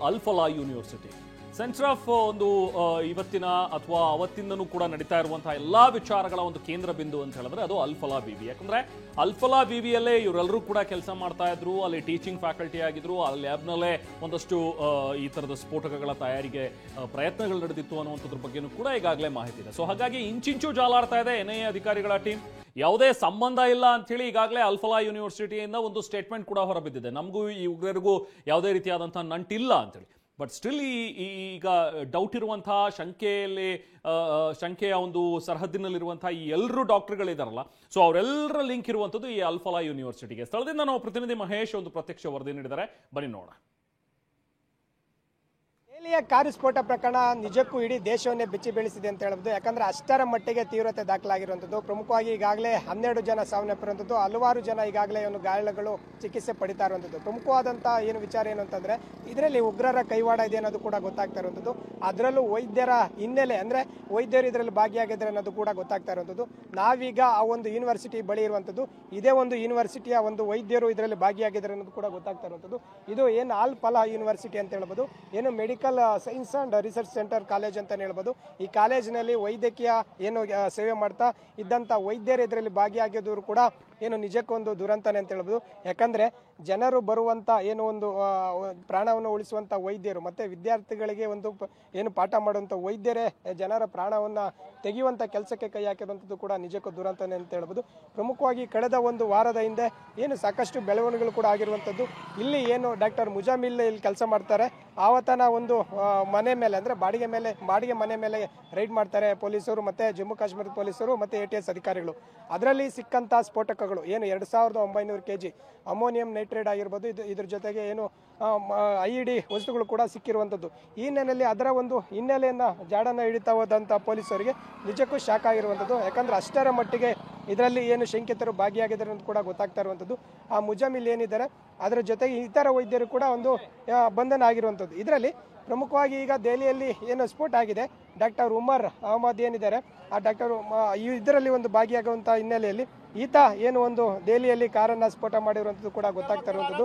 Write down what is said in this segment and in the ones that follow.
ಅಲ್ಫಲಾ university. Centre of ಒಂದು ಇವತ್ತಿನ ಅಥವಾ ಅವತ್ತಿಂದನೂ ಕೂಡ ನಡೀತಾ ಇರುವಂತಹ ಎಲ್ಲಾ ವಿಚಾರಗಳ ಒಂದು ಕೇಂದ್ರ ಬಿಂದು ಅಂತ ಹೇಳಿದ್ರೆ ಅದು ಅಲ್ಫಲಾ ವಿವಿ. ಯಾಕಂದ್ರೆ ಅಲ್ಫಲಾ ವಿವಿಯಲ್ಲೇ ಇವರೆಲ್ಲರೂ ಕೂಡ ಕೆಲಸ ಮಾಡ್ತಾ ಇದ್ರು, ಅಲ್ಲಿ ಟೀಚಿಂಗ್ ಫ್ಯಾಕಲ್ಟಿ ಆಗಿದ್ರು, ಆ ಲ್ಯಾಬ್ನಲ್ಲೇ ಒಂದಷ್ಟು ಈ ತರದ ಸ್ಫೋಟಕಗಳ ತಯಾರಿಗೆ ಪ್ರಯತ್ನಗಳು ನಡೆದಿತ್ತು ಅನ್ನುವಂಥದ್ರ ಬಗ್ಗೆನೂ ಕೂಡ ಈಗಾಗಲೇ ಮಾಹಿತಿ ಇದೆ. ಸೊ ಹಾಗಾಗಿ ಇಂಚಿಂಚು ಜಾಲಾಡ್ತಾ ಇದೆ ಎನ್ಐಎ ಅಧಿಕಾರಿಗಳ ಟೀಮ್. ಯಾವುದೇ ಸಂಬಂಧ ಇಲ್ಲ ಅಂತ ಹೇಳಿ ಈಗಾಗಲೇ ಅಲ್ಫಲಾ ಯೂನಿವರ್ಸಿಟಿಯಿಂದ ಒಂದು ಸ್ಟೇಟ್ಮೆಂಟ್ ಕೂಡ ಹೊರಬಿದ್ದಿದೆ. ನಮಗೂ ಈ ಉಗ್ರರಿಗೂ ಯಾವುದೇ ರೀತಿಯಾದಂತಹ ನಂಟಿಲ್ಲ ಅಂತೇಳಿ. ಬಟ್ ಸ್ಟಿಲ್ ಈಗ ಡೌಟ್ ಇರುವಂತಹ ಶಂಕೆಯ ಒಂದು ಸರಹದ್ದಿನಲ್ಲಿರುವಂತಹ ಈ ಎಲ್ಲರೂ ಡಾಕ್ಟರ್ಗಳಿದಾರಲ್ಲ, ಸೊ ಅವರೆಲ್ಲರ ಲಿಂಕ್ ಇರುವಂಥದ್ದು ಈ ಅಲ್ಫಲಾ ಯೂನಿವರ್ಸಿಟಿಗೆ. ಸ್ಥಳದಿಂದ ನಾವು ಪ್ರತಿನಿಧಿ ಮಹೇಶ್ ಒಂದು ಪ್ರತ್ಯಕ್ಷ ವರದಿ ನೀಡಿದ್ದಾರೆ, ಬನ್ನಿ ನೋಡೋಣ. ದೆಹಲಿಯ ಕಾರು ಸ್ಫೋಟ ಪ್ರಕರಣ ನಿಜಕ್ಕೂ ಇಡೀ ದೇಶವನ್ನೇ ಬೆಚ್ಚಿ ಬೀಳಿಸಿದೆ ಅಂತ ಹೇಳ್ಬೋದು. ಯಾಕಂದ್ರೆ ಅಷ್ಟರ ಮಟ್ಟಿಗೆ ತೀವ್ರತೆ ದಾಖಲಾಗಿರುವಂಥದ್ದು. ಪ್ರಮುಖವಾಗಿ ಈಗಾಗಲೇ 12 ಜನ ಸಾವನ್ನಪ್ಪಿರುವಂಥದ್ದು, ಹಲವಾರು ಜನ ಈಗಾಗಲೇ ಒಂದು ಗಾಯಗಳು ಚಿಕಿತ್ಸೆ ಪಡಿತಾ ಇರುವಂಥದ್ದು. ಪ್ರಮುಖವಾದಂಥ ವಿಚಾರ ಏನು ಅಂತಂದ್ರೆ ಇದರಲ್ಲಿ ಉಗ್ರರ ಕೈವಾಡ ಇದೆ ಅನ್ನೋದು ಕೂಡ ಗೊತ್ತಾಗ್ತಾ ಇರುವಂಥದ್ದು. ಅದರಲ್ಲೂ ವೈದ್ಯರ ಹಿನ್ನೆಲೆ, ಅಂದ್ರೆ ವೈದ್ಯರು ಇದರಲ್ಲಿ ಭಾಗಿಯಾಗಿದ್ದಾರೆ ಅನ್ನೋದು ಕೂಡ ಗೊತ್ತಾಗ್ತಾ ಇರುವಂಥದ್ದು. ನಾವೀಗ ಆ ಒಂದು ಯೂನಿವರ್ಸಿಟಿ ಬಳಿ ಇರುವಂಥದ್ದು, ಇದೇ ಒಂದು ಯೂನಿವರ್ಸಿಟಿಯ ಒಂದು ವೈದ್ಯರು ಇದರಲ್ಲಿ ಭಾಗಿಯಾಗಿದ್ದಾರೆ ಅನ್ನೋದು ಕೂಡ ಗೊತ್ತಾಗ್ತಾ ಇರುವಂಥದ್ದು. ಇದು ಏನು ಅಲ್ಫಲಾ ಯೂನಿವರ್ಸಿಟಿ ಅಂತ ಹೇಳ್ಬೋದು, ಏನು medical science and research centre college ಅಂತ ಹೇಳ್ಬೋದು. ಈ ಕಾಲೇಜಿನಲ್ಲಿ ವೈದ್ಯಕೀಯ ಏನು ಸೇವೆ ಮಾಡ್ತಾ ಇದ್ದಂತ ವೈದ್ಯರು ಇದರಲ್ಲಿ ಭಾಗಿಯಾಗಿದ್ರು ಕೂಡ ಏನು ನಿಜಕ್ಕೊಂದು ದುರಂತನೇ ಅಂತ ಹೇಳ್ಬೋದು. ಯಾಕಂದ್ರೆ ಜನರು ಬರುವಂತ ಏನು ಒಂದು ಪ್ರಾಣವನ್ನು ಉಳಿಸುವಂತ ವೈದ್ಯರು ಮತ್ತೆ ವಿದ್ಯಾರ್ಥಿಗಳಿಗೆ ಒಂದು ಏನು ಪಾಠ ಮಾಡುವಂತ ವೈದ್ಯರೇ ಜನರ ಪ್ರಾಣವನ್ನ ತೆಗೆಯುವಂತ ಕೆಲಸಕ್ಕೆ ಕೈ ಹಾಕಿರುವಂಥದ್ದು ಕೂಡ ನಿಜಕ್ಕೂ ದುರಂತನೇ ಅಂತ ಹೇಳ್ಬೋದು. ಪ್ರಮುಖವಾಗಿ ಕಳೆದ ಒಂದು ವಾರದ ಹಿಂದೆ ಏನು ಸಾಕಷ್ಟು ಬೆಳವಣಿಗೆಗಳು ಕೂಡ ಆಗಿರುವಂಥದ್ದು. ಇಲ್ಲಿ ಏನು ಡಾಕ್ಟರ್ ಮುಜಾಮಿಲ್ ಇಲ್ಲಿ ಕೆಲಸ ಮಾಡ್ತಾರೆ, ಆವತನ ಒಂದು ಮನೆ ಮೇಲೆ ಅಂದ್ರೆ ಬಾಡಿಗೆ ಮನೆ ಮೇಲೆ ರೈಡ್ ಮಾಡ್ತಾರೆ ಪೊಲೀಸರು, ಮತ್ತೆ ಜಮ್ಮು ಕಾಶ್ಮೀರದ ಪೊಲೀಸರು ಮತ್ತೆ ATS ಅಧಿಕಾರಿಗಳು. ಅದರಲ್ಲಿ ಸಿಕ್ಕಂತ ಸ್ಫೋಟಕಗಳು ಏನು 2900 kg ಅಮೋನಿಯಂ ನೈಟ್ರೇಟ್ ಆಗಿರ್ಬೋದು, ಇದ್ರ ಜೊತೆಗೆ ಏನು IED ವಸ್ತುಗಳು ಕೂಡ ಸಿಕ್ಕಿರುವಂಥದ್ದು. ಈ ಹಿನ್ನೆಲೆಯಲ್ಲಿ ಅದರ ಒಂದು ಹಿನ್ನೆಲೆಯನ್ನ ಜಾಡನ್ನ ಹಿಡಿತಾ ಹೋದಂತ ಪೊಲೀಸರಿಗೆ ನಿಜಕ್ಕೂ ಶಾಕ್ ಆಗಿರುವಂಥದ್ದು. ಯಾಕಂದ್ರೆ ಅಷ್ಟರ ಮಟ್ಟಿಗೆ ಇದರಲ್ಲಿ ಏನು ಶಂಕಿತರು ಭಾಗಿಯಾಗಿದ್ದಾರೆ ಅಂತ ಕೂಡ ಗೊತ್ತಾಗ್ತಾ ಇರುವಂಥದ್ದು. ಆ ಮುಜಾಮಿಲ್ ಏನಿದ್ದಾರೆ ಅದರ ಜೊತೆಗೆ ಇತರ ವೈದ್ಯರು ಕೂಡ ಒಂದು ಬಂಧನ ಆಗಿರುವಂಥದ್ದು. ಇದರಲ್ಲಿ ಪ್ರಮುಖವಾಗಿ ಈಗ ದೆಹಲಿಯಲ್ಲಿ ಏನು ಸ್ಫೋಟ ಆಗಿದೆ, ಡಾಕ್ಟರ್ ಉಮರ್ ಅಹಮದ್ ಏನಿದ್ದಾರೆ ಆ ಡಾಕ್ಟರ್ ಇದರಲ್ಲಿ ಒಂದು ಭಾಗಿಯಾಗುವಂತಹ ಹಿನ್ನೆಲೆಯಲ್ಲಿ ಈತ ಏನು ಒಂದು ದೆಹಲಿಯಲ್ಲಿ ಕಾರನ್ನ ಸ್ಫೋಟ ಮಾಡಿರುವಂಥದ್ದು ಕೂಡ ಗೊತ್ತಾಗ್ತಾ ಇರುವಂಥದ್ದು.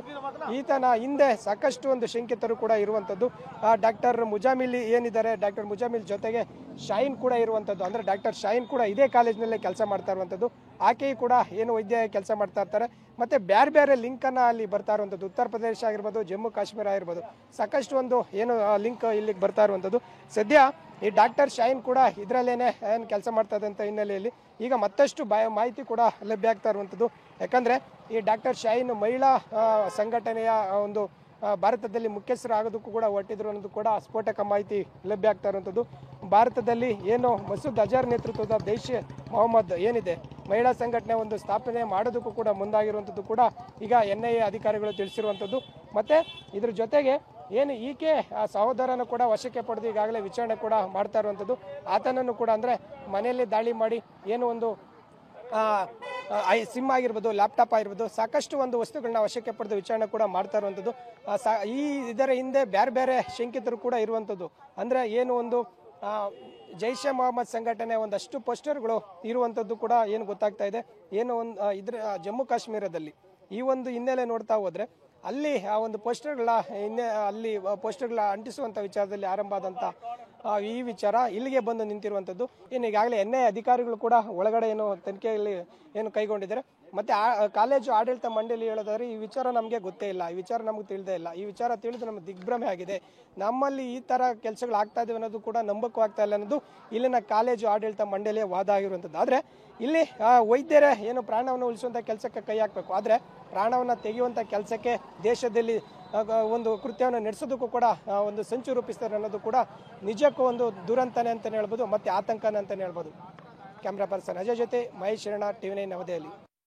ಈತನ ಹಿಂದೆ ಸಾಕಷ್ಟು ಒಂದು ಶಂಕಿತರು ಕೂಡ ಇರುವಂಥದ್ದು. ಆ ಡಾಕ್ಟರ್ ಮುಜಾಮಿಲ್ ಏನಿದ್ದಾರೆ, ಡಾಕ್ಟರ್ ಮುಜಾಮಿಲ್ ಜೊತೆಗೆ ಶಾಹಿನ್ ಕೂಡ ಇರುವಂಥದ್ದು. ಅಂದ್ರೆ ಡಾಕ್ಟರ್ ಶಾಹಿನ್ ಕೂಡ ಇದೇ ಕಾಲೇಜಿನಲ್ಲೇ ಕೆಲಸ ಮಾಡ್ತಾ ಇರುವಂಥದ್ದು. ಆಕೆಯು ಕೂಡ ಏನು ವೈದ್ಯ ಕೆಲಸ ಮಾಡ್ತಾ ಇರ್ತಾರೆ. ಮತ್ತೆ ಬೇರೆ ಲಿಂಕ್ ಅನ್ನ ಅಲ್ಲಿ ಬರ್ತಾ ಇರುವಂಥದ್ದು. ಉತ್ತರ ಪ್ರದೇಶ ಆಗಿರ್ಬೋದು, ಜಮ್ಮು ಕಾಶ್ಮೀರ ಆಗಿರ್ಬೋದು, ಸಾಕಷ್ಟು ಒಂದು ಏನು ಲಿಂಕ್ ಇಲ್ಲಿಗೆ ಬರ್ತಾ ಇರುವಂಥದ್ದು. ಸದ್ಯ ಈ ಡಾಕ್ಟರ್ ಶಾಹಿನ್ ಕೂಡ ಇದರಲ್ಲೇನೆ ಏನು ಕೆಲಸ ಮಾಡ್ತಾ ಇದ್ದಂಥ ಹಿನ್ನೆಲೆಯಲ್ಲಿ ಈಗ ಮತ್ತಷ್ಟು ಮಾಹಿತಿ ಕೂಡ ಲಭ್ಯ ಆಗ್ತಾ ಇರುವಂಥದ್ದು. ಯಾಕಂದ್ರೆ ಈ ಡಾಕ್ಟರ್ ಶಾಹಿನ್ ಮಹಿಳಾ ಸಂಘಟನೆಯ ಒಂದು ಭಾರತದಲ್ಲಿ ಮುಖ್ಯಸ್ಥರಾಗೋದಕ್ಕೂ ಕೂಡ ಹೊರಟಿದ್ರು ಅನ್ನೋದು ಕೂಡ ಸ್ಫೋಟಕ ಮಾಹಿತಿ ಲಭ್ಯ ಆಗ್ತಾ ಇರುವಂಥದ್ದು. ಭಾರತದಲ್ಲಿ ಏನು ಮಸೂದ್ ಅಜರ್ ನೇತೃತ್ವದ ಜೈಷ್ ಎ ಮೊಹಮ್ಮದ್ ಏನಿದೆ ಮಹಿಳಾ ಸಂಘಟನೆ ಒಂದು ಸ್ಥಾಪನೆ ಮಾಡೋದಕ್ಕೂ ಕೂಡ ಮುಂದಾಗಿರುವಂಥದ್ದು ಕೂಡ ಈಗ NIA ಅಧಿಕಾರಿಗಳು ತಿಳಿಸಿರುವಂಥದ್ದು. ಮತ್ತೆ ಇದ್ರ ಜೊತೆಗೆ ಏನು ಈಕೆ ಆ ಸಹೋದರನ ಕೂಡ ವಶಕ್ಕೆ ಪಡೆದು ಈಗಾಗಲೇ ವಿಚಾರಣೆ ಕೂಡ ಮಾಡ್ತಾ ಇರುವಂಥದ್ದು. ಆತನನ್ನು ಕೂಡ ಅಂದ್ರೆ ಮನೆಯಲ್ಲಿ ದಾಳಿ ಮಾಡಿ ಏನು ಒಂದು ಸಿಮ್ ಆಗಿರ್ಬೋದು, ಲ್ಯಾಪ್ಟಾಪ್ ಆಗಿರ್ಬೋದು, ಸಾಕಷ್ಟು ಒಂದು ವಸ್ತುಗಳನ್ನ ವಶಕ್ಕೆ ಪಡೆದು ವಿಚಾರಣೆ ಕೂಡ ಮಾಡ್ತಾ ಇರುವಂಥದ್ದು. ಇದರ ಹಿಂದೆ ಬೇರೆ ಶಂಕಿತರು ಕೂಡ ಇರುವಂಥದ್ದು. ಅಂದ್ರೆ ಏನು ಒಂದು ಜೈಷ್ ಎ ಮೊಹಮ್ಮದ್ ಸಂಘಟನೆ ಒಂದಷ್ಟು ಪೋಸ್ಟರ್ಗಳು ಇರುವಂಥದ್ದು ಕೂಡ ಏನು ಗೊತ್ತಾಗ್ತಾ ಇದೆ. ಏನು ಒಂದು ಜಮ್ಮು ಕಾಶ್ಮೀರದಲ್ಲಿ ಈ ಒಂದು ಹಿನ್ನೆಲೆ ನೋಡ್ತಾ ಹೋದ್ರೆ ಅಲ್ಲಿ ಆ ಒಂದು ಪೋಸ್ಟರ್ಗಳ ಪೋಸ್ಟರ್ಗಳ ಅಂಟಿಸುವಂತ ವಿಚಾರದಲ್ಲಿ ಆರಂಭ ಆದಂತ ಈ ವಿಚಾರ ಇಲ್ಲಿಗೆ ಬಂದು ನಿಂತಿರುವಂಥದ್ದು. ಏನು ಈಗಾಗಲೇ NIA ಅಧಿಕಾರಿಗಳು ಕೂಡ ಒಳಗಡೆ ಏನು ತನಿಖೆಯಲ್ಲಿ ಏನು ಕೈಗೊಂಡಿದ್ದಾರೆ. ಮತ್ತೆ ಕಾಲೇಜು ಆಡಳಿತ ಮಂಡಳಿ ಹೇಳೋದಾದ್ರೆ ಈ ವಿಚಾರ ನಮಗೆ ಗೊತ್ತೇ ಇಲ್ಲ, ಈ ವಿಚಾರ ನಮ್ಗೆ ತಿಳಿದೇ ಇಲ್ಲ, ಈ ವಿಚಾರ ತಿಳಿದು ನಮ್ಗೆ ದಿಗ್ಭ್ರಮೆ ಆಗಿದೆ, ನಮ್ಮಲ್ಲಿ ಈ ತರ ಕೆಲಸಗಳು ಆಗ್ತಾ ಇದಾವೆ ಅನ್ನೋದು ಕೂಡ ನಂಬಕ್ಕೂ ಆಗ್ತಾ ಇಲ್ಲ ಅನ್ನೋದು ಇಲ್ಲಿನ ಕಾಲೇಜು ಆಡಳಿತ ಮಂಡಳಿಯ ವಾದ ಆಗಿರುವಂಥದ್ದು. ಆದ್ರೆ ಇಲ್ಲಿ ವೈದ್ಯರೇ ಏನು ಪ್ರಾಣವನ್ನು ಉಳಿಸುವಂತ ಕೆಲಸಕ್ಕೆ ಕೈ ಹಾಕಬೇಕು, ಆದ್ರೆ ಪ್ರಾಣವನ್ನ ತೆಗೆಯುವಂತ ಕೆಲಸಕ್ಕೆ ದೇಶದಲ್ಲಿ ಒಂದು ಕೃತ್ಯವನ್ನು ನಡೆಸೋದಕ್ಕೂ ಕೂಡ ಒಂದು ಸಂಚು ರೂಪಿಸ್ತಾರೆ ಅನ್ನೋದು ಕೂಡ ನಿಜಕ್ಕೂ ಒಂದು ದುರಂತನೆ ಅಂತಾನೆ ಹೇಳ್ಬೋದು, ಮತ್ತೆ ಆತಂಕನೇ ಅಂತಾನೆ ಹೇಳ್ಬೋದು. ಕ್ಯಾಮ್ರಾ ಪರ್ಸನ್ ಅಜಯ್ ಜೊತೆ ಮಹೇಶ್ ಶರಣ, TV9 ನವದೆಹಲಿ.